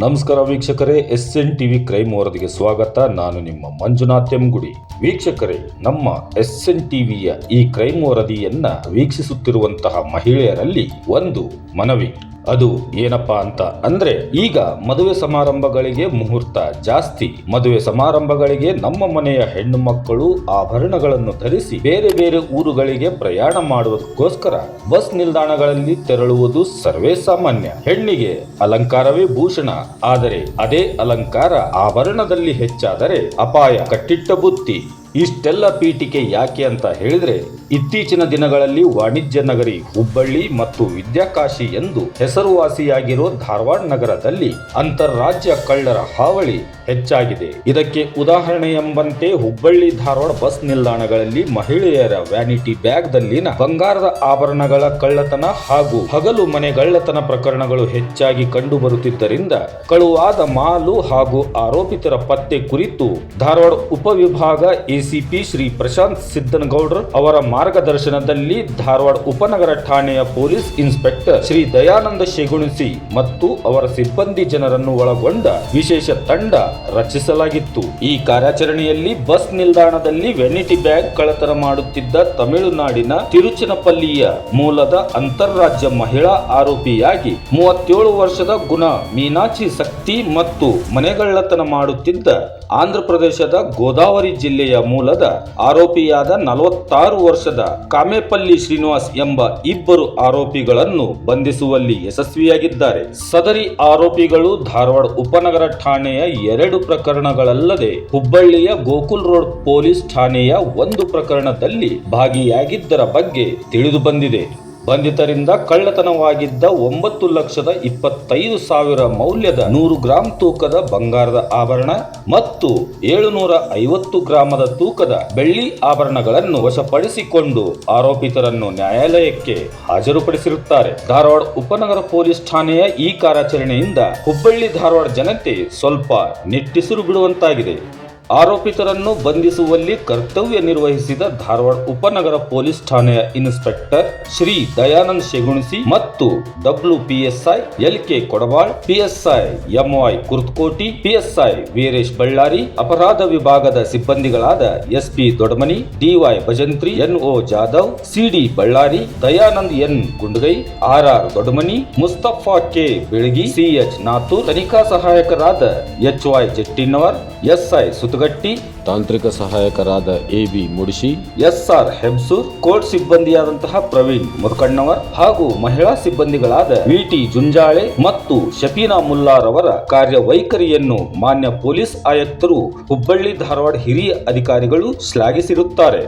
ನಮಸ್ಕಾರ ವೀಕ್ಷಕರೇ, SN TV crime ವರದಿಗೆ ಸ್ವಾಗತ. ನಾನು ನಿಮ್ಮ ಮಂಜುನಾಥ್ ಎಂಗುಡಿ. ವೀಕ್ಷಕರೇ, ನಮ್ಮ SN ಟಿವಿಯ ಈ ಕ್ರೈಮ್ ವರದಿಯನ್ನ ವೀಕ್ಷಿಸುತ್ತಿರುವಂತಹ ಮಹಿಳೆಯರಲ್ಲಿ ಒಂದು ಮನವಿ. ಅದು ಏನಪ್ಪಾ ಅಂತ ಅಂದ್ರೆ, ಈಗ ಮದುವೆ ಸಮಾರಂಭಗಳಿಗೆ ಮುಹೂರ್ತ ಜಾಸ್ತಿ. ಮದುವೆ ಸಮಾರಂಭಗಳಿಗೆ ನಮ್ಮ ಮನೆಯ ಹೆಣ್ಣು ಮಕ್ಕಳು ಆಭರಣಗಳನ್ನು ಧರಿಸಿ ಬೇರೆ ಬೇರೆ ಊರುಗಳಿಗೆ ಪ್ರಯಾಣ ಮಾಡುವುದಕ್ಕೋಸ್ಕರ ಬಸ್ ನಿಲ್ದಾಣಗಳಲ್ಲಿ ತೆರಳುವುದು ಸರ್ವೇ ಸಾಮಾನ್ಯ. ಹೆಣ್ಣಿಗೆ ಅಲಂಕಾರವೇ ಭೂಷಣ. ಆದರೆ ಅದೇ ಅಲಂಕಾರ ಆಭರಣದಲ್ಲಿ ಹೆಚ್ಚಾದರೆ ಅಪಾಯ ಕಟ್ಟಿಟ್ಟ ಬುತ್ತಿ. ಇಷ್ಟೆಲ್ಲ ಪೀಠಿಕೆ ಯಾಕೆ ಅಂತ ಹೇಳಿದ್ರೆ, ಇತ್ತೀಚಿನ ದಿನಗಳಲ್ಲಿ ವಾಣಿಜ್ಯ ನಗರಿ ಹುಬ್ಬಳ್ಳಿ ಮತ್ತು ವಿದ್ಯಾಕಾಶಿ ಎಂದು ಹೆಸರುವಾಸಿಯಾಗಿರೋ ಧಾರವಾಡ ನಗರದಲ್ಲಿ ಅಂತಾರಾಜ್ಯ ಕಳ್ಳರ ಹಾವಳಿ ಹೆಚ್ಚಾಗಿದೆ. ಇದಕ್ಕೆ ಉದಾಹರಣೆ ಎಂಬಂತೆ ಹುಬ್ಬಳ್ಳಿ ಧಾರವಾಡ ಬಸ್ ನಿಲ್ದಾಣಗಳಲ್ಲಿ ಮಹಿಳೆಯರ ವ್ಯಾನಿಟಿ ಬ್ಯಾಗ್ ದಲ್ಲಿನ ಬಂಗಾರದ ಆಭರಣಗಳ ಕಳ್ಳತನ ಹಾಗೂ ಹಗಲು ಮನೆಗಳ್ಳತನ ಪ್ರಕರಣಗಳು ಹೆಚ್ಚಾಗಿ ಕಂಡು ಬರುತ್ತಿದ್ದರಿಂದ ಕಳುವಾದ ಮಾಲು ಹಾಗೂ ಆರೋಪಿತರ ಪತ್ತೆ ಕುರಿತು ಧಾರವಾಡ ಉಪವಿಭಾಗ ಎಸಿಪಿ ಶ್ರೀ ಪ್ರಶಾಂತ್ ಸಿದ್ದನಗೌಡ್ರ ಅವರ ಮಾರ್ಗದರ್ಶನದಲ್ಲಿ ಧಾರವಾಡ ಉಪನಗರ ಠಾಣೆಯ ಪೊಲೀಸ್ ಇನ್ಸ್ಪೆಕ್ಟರ್ ಶ್ರೀ ದಯಾನಂದ ಶೆಗುಣಿಸಿ ಮತ್ತು ಅವರ ಸಿಬ್ಬಂದಿ ಜನರನ್ನು ಒಳಗೊಂಡ ವಿಶೇಷ ತಂಡ ರಚಿಸಲಾಗಿತ್ತು. ಈ ಕಾರ್ಯಾಚರಣೆಯಲ್ಲಿ ಬಸ್ ನಿಲ್ದಾಣದಲ್ಲಿ ವೆನಿಟಿ ಬ್ಯಾಗ್ ಕಳ್ಳತನ ಮಾಡುತ್ತಿದ್ದ ತಮಿಳುನಾಡಿನ ತಿರುಚನಪಲ್ಲಿಯ ಮೂಲದ ಅಂತಾರಾಜ್ಯ ಮಹಿಳಾ ಆರೋಪಿಯಾಗಿ 37 ವರ್ಷದ ಗುಣ ಮೀನಾಕ್ಷಿ ಶಕ್ತಿ ಮತ್ತು ಮನೆಗಳ್ಳತನ ಮಾಡುತ್ತಿದ್ದ ಆಂಧ್ರಪ್ರದೇಶದ ಗೋದಾವರಿ ಜಿಲ್ಲೆಯ ಮೂಲದ ಆರೋಪಿಯಾದ 46 ವರ್ಷದ ಕಾಮೇಪಲ್ಲಿ ಶ್ರೀನಿವಾಸ್ ಎಂಬ ಇಬ್ಬರು ಆರೋಪಿಗಳನ್ನು ಬಂಧಿಸುವಲ್ಲಿ ಯಶಸ್ವಿಯಾಗಿದ್ದಾರೆ. ಸದರಿ ಆರೋಪಿಗಳು ಧಾರವಾಡ ಉಪನಗರ ಠಾಣೆಯ 2 ಪ್ರಕರಣಗಳಲ್ಲದೆ ಹುಬ್ಬಳ್ಳಿಯ ಗೋಕುಲ್ ರೋಡ್ ಪೊಲೀಸ್ ಠಾಣೆಯ 1 ಪ್ರಕರಣದಲ್ಲಿ ಭಾಗಿಯಾಗಿದ್ದರ ಬಗ್ಗೆ ತಿಳಿದು ಬಂದಿದೆ. ಬಂಧಿತರಿಂದ ಕಳ್ಳತನವಾಗಿದ್ದ 9,25,000 ಮೌಲ್ಯದ 100 ಗ್ರಾಂ ತೂಕದ ಬಂಗಾರದ ಆಭರಣ ಮತ್ತು 750 ಗ್ರಾಮದ ತೂಕದ ಬೆಳ್ಳಿ ಆಭರಣಗಳನ್ನು ವಶಪಡಿಸಿಕೊಂಡು ಆರೋಪಿತರನ್ನು ನ್ಯಾಯಾಲಯಕ್ಕೆ ಹಾಜರುಪಡಿಸಿರುತ್ತಾರೆ. ಧಾರವಾಡ ಉಪನಗರ ಪೊಲೀಸ್ ಠಾಣೆಯ ಈ ಕಾರ್ಯಾಚರಣೆಯಿಂದ ಹುಬ್ಬಳ್ಳಿ ಧಾರವಾಡ ಜನತೆ ಸ್ವಲ್ಪ ನಿಟ್ಟುಸಿರು ಬಿಡುವಂತಾಗಿದೆ. ಆರೋಪಿತರನ್ನು ಬಂಧಿಸುವಲ್ಲಿ ಕರ್ತವ್ಯ ನಿರ್ವಹಿಸಿದ ಧಾರವಾಡ ಉಪನಗರ ಪೊಲೀಸ್ ಠಾಣೆಯ ಇನ್ಸ್ಪೆಕ್ಟರ್ ಶ್ರೀ ದಯಾನಂದ್ ಶೆಗುಣಿಸಿ ಮತ್ತು WPSI LK ಕೊಡಬಾಳ್, PSI MY Kurtakoti, PSI Veeresh Ballari, ಅಪರಾಧ ವಿಭಾಗದ ಸಿಬ್ಬಂದಿಗಳಾದ SP Dodamani, DY Bhajantri, NO Jadhav, CD Ballari, Dayanand N ಗುಂಡಗೈ, RR Dodamani, Mustafa K ಬೆಳಗಿ, CH ನಾತೂರ್, ತನಿಖಾ ಸಹಾಯಕರಾದ HY ಜಟ್ಟಿನವರ್, SI ಸುತಗಟ್ಟಿ, ತಾಂತ್ರಿಕ ಸಹಾಯಕರಾದ AB Mudishi, SR Hebsur, court ಸಿಬ್ಬಂದಿಯಾದಂತಹ ಪ್ರವೀಣ್ ಮುರ್ಕಣ್ಣವರ್ ಹಾಗೂ ಮಹಿಳಾ ಸಿಬ್ಬಂದಿಗಳಾದ VT ಜುಂಜಾಳೆ ಮತ್ತು ಶಫೀನಾ ಮುಲ್ಲಾರವರ ಕಾರ್ಯವೈಖರಿಯನ್ನು ಮಾನ್ಯ ಪೊಲೀಸ್ ಆಯುಕ್ತರು ಹುಬ್ಬಳ್ಳಿ ಧಾರವಾಡ ಹಿರಿಯ ಅಧಿಕಾರಿಗಳು ಶ್ಲಾಘಿಸಿರುತ್ತಾರೆ.